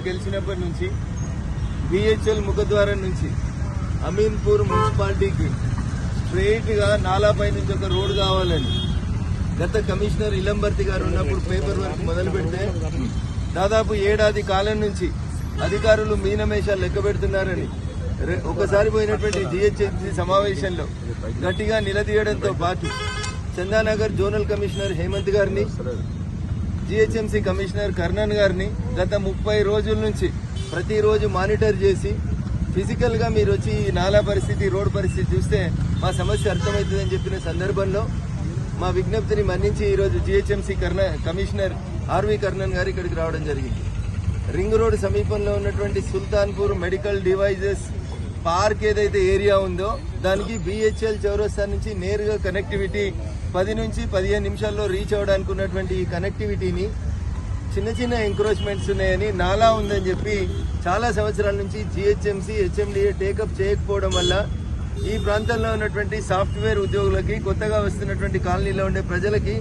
గెలిచినప్పటి నుంచి బిహెచ్ఎల్ ముఖద్వారం నుంచి అమీన్పూర్ మున్సిపాలిటీకి స్ట్రైట్గా నాలాపై నుంచి ఒక రోడ్డు కావాలని గత కమిషనర్ ఇలంబర్తి గారు ఉన్నప్పుడు పేపర్ వర్క్ మొదలు పెడితే దాదాపు ఏడాది కాలం నుంచి అధికారులు మీనమేషాలు లెక్క పెడుతున్నారని ఒకసారి పోయినటువంటి జిహెచ్ఎంసీ సమావేశంలో గట్టిగా నిలదీయడంతో పాటు చందానగర్ జోనల్ కమిషనర్ హేమంత్ గారిని, జిహెచ్ఎంసీ కమిషనర్ కర్ణన్ గారిని గత 30 రోజుల నుంచి ప్రతిరోజు మానిటర్ చేసి ఫిజికల్ గా మీరు వచ్చి ఈ నాలా పరిస్థితి, రోడ్ పరిస్థితి చూస్తే మా సమస్య అర్థమవుతుందని చెప్పిన సందర్భంలో మా విజ్ఞప్తిని మన్నించి ఈరోజు జిహెచ్ఎంసీ కమిషనర్ ఆర్వి కర్ణన్ గారు ఇక్కడికి రావడం జరిగింది. రింగ్ రోడ్ సమీపంలో ఉన్నటువంటి సుల్తాన్పూర్ మెడికల్ డివైజెస్ పార్క్ ఏదైతే ఏరియా ఉందో దానికి బిహెచ్ఎల్ చౌరస్తా నుంచి నేరుగా కనెక్టివిటీ 10 నుంచి 15 నిమిషాల్లో రీచ్ అవడానికి ఉన్నటువంటి ఈ కనెక్టివిటీని చిన్న చిన్న ఎంక్రోచ్మెంట్స్ ఉన్నాయని, నాలా ఉందని చెప్పి చాలా సంవత్సరాల నుంచి జిహెచ్ఎంసీ హెచ్ఎండిఏ టేకప్ చేయకపోవడం వల్ల ఈ ప్రాంతంలో ఉన్నటువంటి సాఫ్ట్వేర్ ఉద్యోగులకి, కొత్తగా వస్తున్నటువంటి కాలనీలో ఉండే ప్రజలకి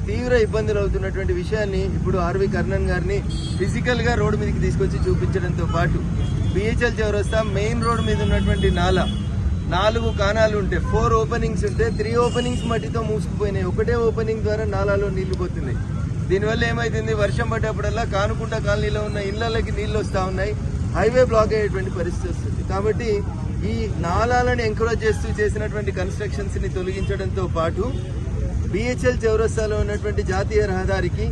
తీవ్ర ఇబ్బందులు అవుతున్నటువంటి విషయాన్ని ఇప్పుడు ఆర్వి కర్ణన్ గారిని ఫిజికల్ గా రోడ్డు మీదకి తీసుకొచ్చి చూపించడంతో పాటు బిహెచ్ఎల్ చౌరస్తా మెయిన్ రోడ్ మీద ఉన్నటువంటి నాలా 4 కానాలు ఉంటే 4 ఓపెనింగ్స్ ఉంటే 3 ఓపెనింగ్స్ మట్టితో మూసుకుపోయినాయి. ఒకటే ఓపెనింగ్ ద్వారా నాలాలో నీళ్లు పోతున్నాయి. దీనివల్ల ఏమైతుంది, వర్షం పడ్డప్పుడల్లా కానుకుంట కాలనీలో ఉన్న ఇళ్లకి నీళ్లు వస్తూ ఉన్నాయి, హైవే బ్లాక్ అయ్యేటువంటి పరిస్థితి వస్తుంది. కాబట్టి ఈ నాలాలను ఎంకరేజ్ చేస్తూ చేసినటువంటి కన్స్ట్రక్షన్స్ ని తొలగించడంతో పాటు బిహెచ్ఎల్ చౌరస్తాలో ఉన్నటువంటి జాతీయ రహదారికి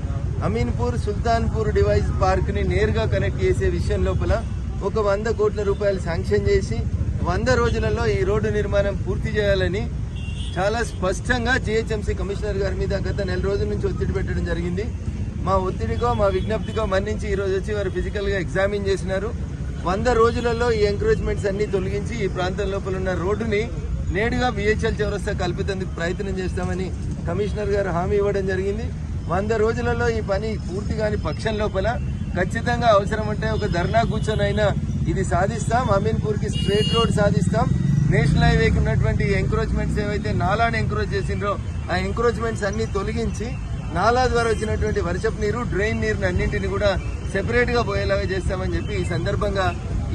అమీన్పూర్ సుల్తాన్పూర్ డివైస్ పార్క్ ని నేరుగా కనెక్ట్ చేసే విషయం లోపల ఒక 100 కోట్ల రూపాయలు శాంక్షన్ చేసి 100 రోజులలో ఈ రోడ్డు నిర్మాణం పూర్తి చేయాలని చాలా స్పష్టంగా జిహెచ్ఎంసీ కమిషనర్ గారి మీద గత 4 రోజుల నుంచి ఒత్తిడి పెట్టడం జరిగింది. మా ఒత్తిడికో మా విజ్ఞప్తికో మన్నించి ఈ రోజు వచ్చి వారు ఫిజికల్ గా ఎగ్జామిన్ చేసినారు. 100 రోజులలో ఈ ఎంకరేజ్మెంట్స్ అన్ని తొలగించి ఈ ప్రాంతం లోపల ఉన్న రోడ్డుని నేరుగా బిహెచ్ఎల్ చౌరస్తా కల్పితందుకు ప్రయత్నం చేస్తామని కమిషనర్ గారు హామీ ఇవ్వడం జరిగింది. 100 రోజులలో ఈ పని పూర్తి కాని పక్షం లోపల ఖచ్చితంగా అవసరం ఉంటే ఒక ధర్నా కూర్చొనైనా ఇది సాధిస్తాం. అమీన్పూర్ కి స్ట్రైట్ రోడ్ సాధిస్తాం. నేషనల్ హైవేకి ఉన్నటువంటి ఎంక్రోచ్మెంట్స్ ఏవైతే నాలాని ఎంక్రోచ్ చేసిండ్రో ఆ ఎంక్రోచ్మెంట్స్ అన్ని తొలగించి నాలా ద్వారా వచ్చినటువంటి వర్షపు నీరు, డ్రైన్ నీరుని అన్నింటినీ కూడా సెపరేట్ గా పోయేలాగా చేస్తామని చెప్పి ఈ సందర్భంగా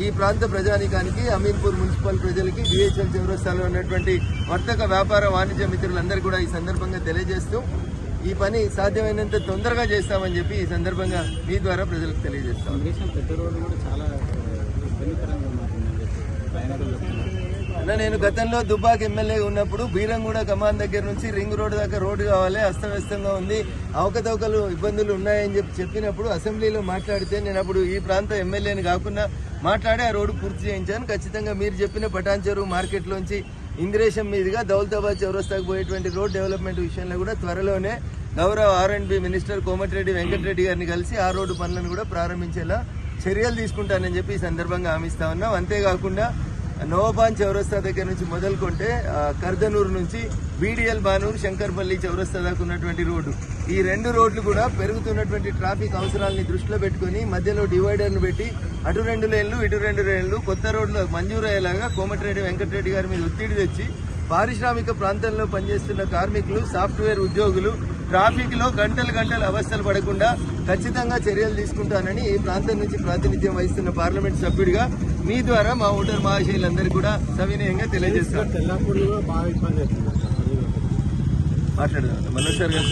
ఈ ప్రాంత ప్రజానీకానికి, అమీన్పూర్ మున్సిపల్ ప్రజలకి, బిహెచ్ఎల్ చౌరస్తాలో ఉన్నటువంటి వర్తక వ్యాపార వాణిజ్య మిత్రులందరూ కూడా ఈ సందర్భంగా తెలియజేస్తూ ఈ పని సాధ్యమైనంత తొందరగా చేస్తామని చెప్పి ఈ సందర్భంగా మీ ద్వారా ప్రజలకు తెలియజేస్తాం. నేను గతంలో దుబ్బాక్ ఎమ్మెల్యే ఉన్నప్పుడు బీరంగూడ కమాన్ దగ్గర నుంచి రింగ్ రోడ్ దాకా రోడ్డు కావాలి, అస్తవ్యస్తంగా ఉంది, అవకతవకలు ఇబ్బందులు ఉన్నాయని చెప్పినప్పుడు అసెంబ్లీలో మాట్లాడితే నేను అప్పుడు ఈ ప్రాంత ఎమ్మెల్యేని కాకుండా మాట్లాడి ఆ రోడ్డు పూర్తి చేయించాను. ఖచ్చితంగా మీరు చెప్పిన పటాన్చెరు మార్కెట్ లోంచి ఇంద్రేశం మీదుగా దౌలతాబాద్ చౌరస్తాకు పోయేటువంటి రోడ్ డెవలప్మెంట్ విషయంలో కూడా త్వరలోనే గౌరవ R&B మినిస్టర్ కోమటిరెడ్డి వెంకటరెడ్డి గారిని కలిసి ఆ రోడ్డు పనులను కూడా ప్రారంభించేలా చర్యలు తీసుకుంటానని చెప్పి ఈ సందర్భంగా హామీస్తా ఉన్నాం. అంతేకాకుండా నోబాన్ చౌరస్తా దగ్గర నుంచి మొదలుకుంటే కర్దనూరు నుంచి బీడిఎల్ బానూరు శంకర్పల్లి చౌరస్తా దాకా ఉన్నటువంటి రోడ్డు, ఈ 2 రోడ్లు కూడా పెరుగుతున్నటువంటి ట్రాఫిక్ అవసరాలని దృష్టిలో పెట్టుకుని మధ్యలో డివైడర్ను పెట్టి అటు 2 లేన్లు ఇటు 2 లేన్లు కొత్త రోడ్లు మంజూరు అయ్యేలాగా కోమటిరెడ్డి వెంకటరెడ్డి గారి మీద ఒత్తిడి తెచ్చి పారిశ్రామిక ప్రాంతంలో పనిచేస్తున్న కార్మికులు, సాఫ్ట్వేర్ ఉద్యోగులు ట్రాఫిక్ లో గంటలు అవస్థలు పడకుండా ఖచ్చితంగా చర్యలు తీసుకుంటానని ఈ ప్రాంతం నుంచి ప్రాతినిధ్యం వహిస్తున్న పార్లమెంట్ సభ్యుడిగా మీ ద్వారా మా ఓటర్ మహాశయులందరికీ కూడా సవినయంగా తెలియజేస్తాను. మాట్లాడదాం మనోజ్ సార్ గారు.